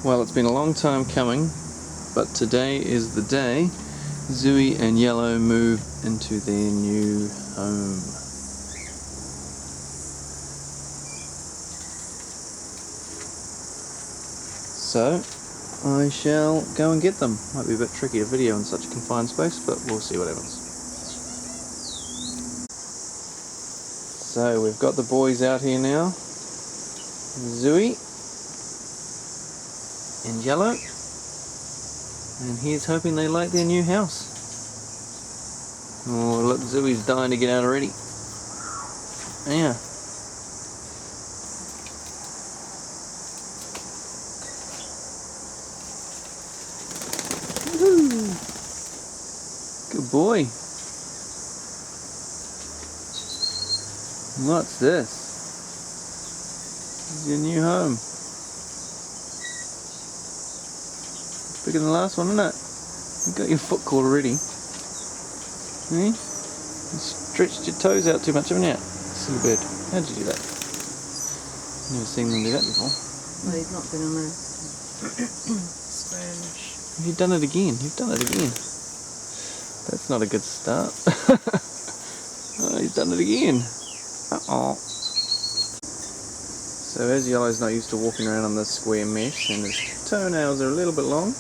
Well, it's been a long time coming, but today is the day Zooie and Yellow move into their new home. So, I shall go and get them. Might be a bit tricky to video in such a confined space, but we'll see what happens. So, we've got the boys out here now. Zooie and Yellow, and he's hoping they like their new house. Oh look, Zooie's dying to get out already. Yeah. Woohoo! Good boy. What's this? This is your new home. Bigger than the last one, isn't it? You've got your foot caught already. Eh? You stretched your toes out too much, haven't you? Silly bird. How did you do that? Never seen them do that before. Well, he's not been on a sponge. You've done it again. You've done it again. That's not a good start. Oh, he's done it again. Uh-oh. So as Yellow's not used to walking around on this square mesh and his toenails are a little bit long,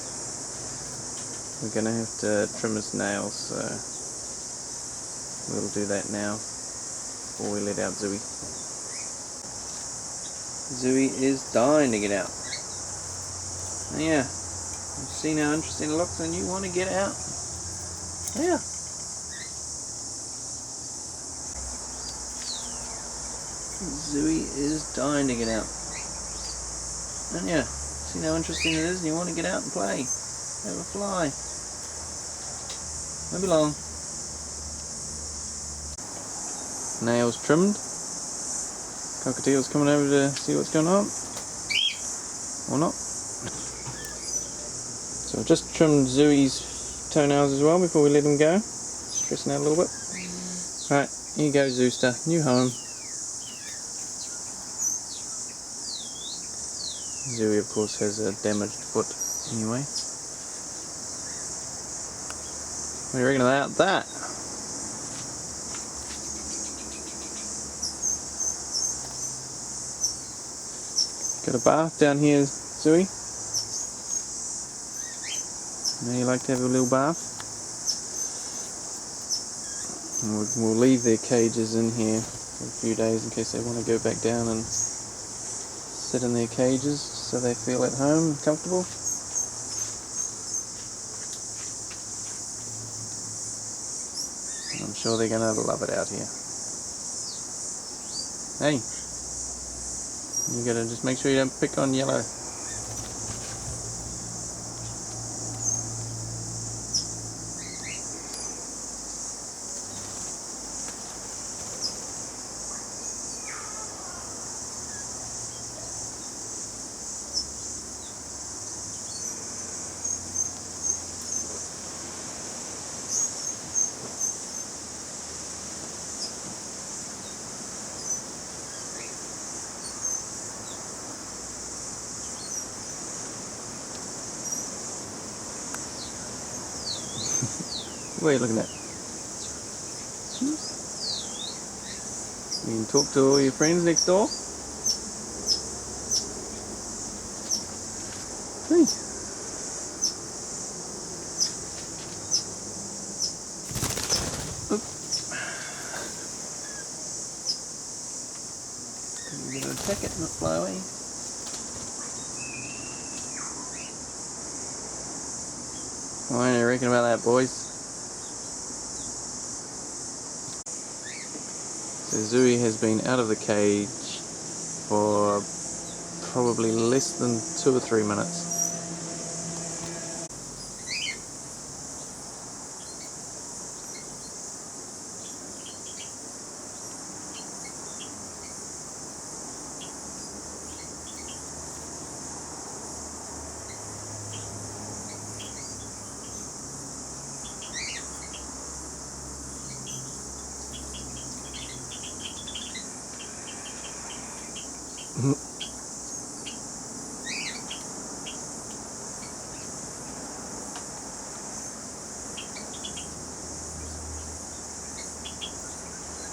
we're going to have to trim his nails, so we'll do that now before we let out Zooie. Zooie is dying to get out. Yeah, you've seen how interesting it looks and you want to get out. Yeah. Zooie is dying to get out. And yeah, see how interesting it is and you want to get out and play. Have a fly. Won't be long. Nails trimmed. Cockatiel's coming over to see what's going on. Or not. So I've just trimmed Zooie's toenails as well before we let him go. Stressing out a little bit. Alright, here you go, Zooster. New home. Zooie, of course, has a damaged foot anyway. What do you reckon about that? Got a bath down here, Zooie. Now you like to have a little bath? And we'll leave their cages in here for a few days in case they want to go back down and sit in their cages so they feel at home and comfortable. I'm sure they're going to love it out here. Hey, you got to just make sure you don't pick on Yellow. What are you looking at? You can talk to all your friends next door. Hey. Oop. You're going to attack it, not fly away. What do you reckon about that, boys? So Zooie has been out of the cage for probably less than 2 or 3 minutes.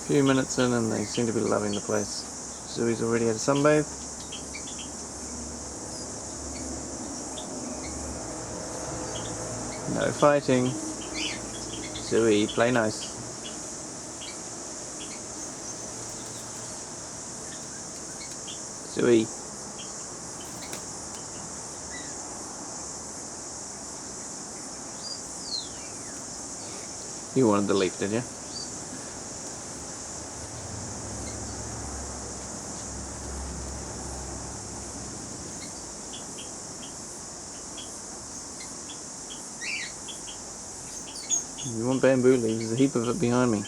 few minutes in and they seem to be loving the place. Zooey's already had a sunbathe. No fighting. Zooey, play nice. Zooey. You wanted the leaf, did you? You want bamboo leaves? There's a heap of it behind me.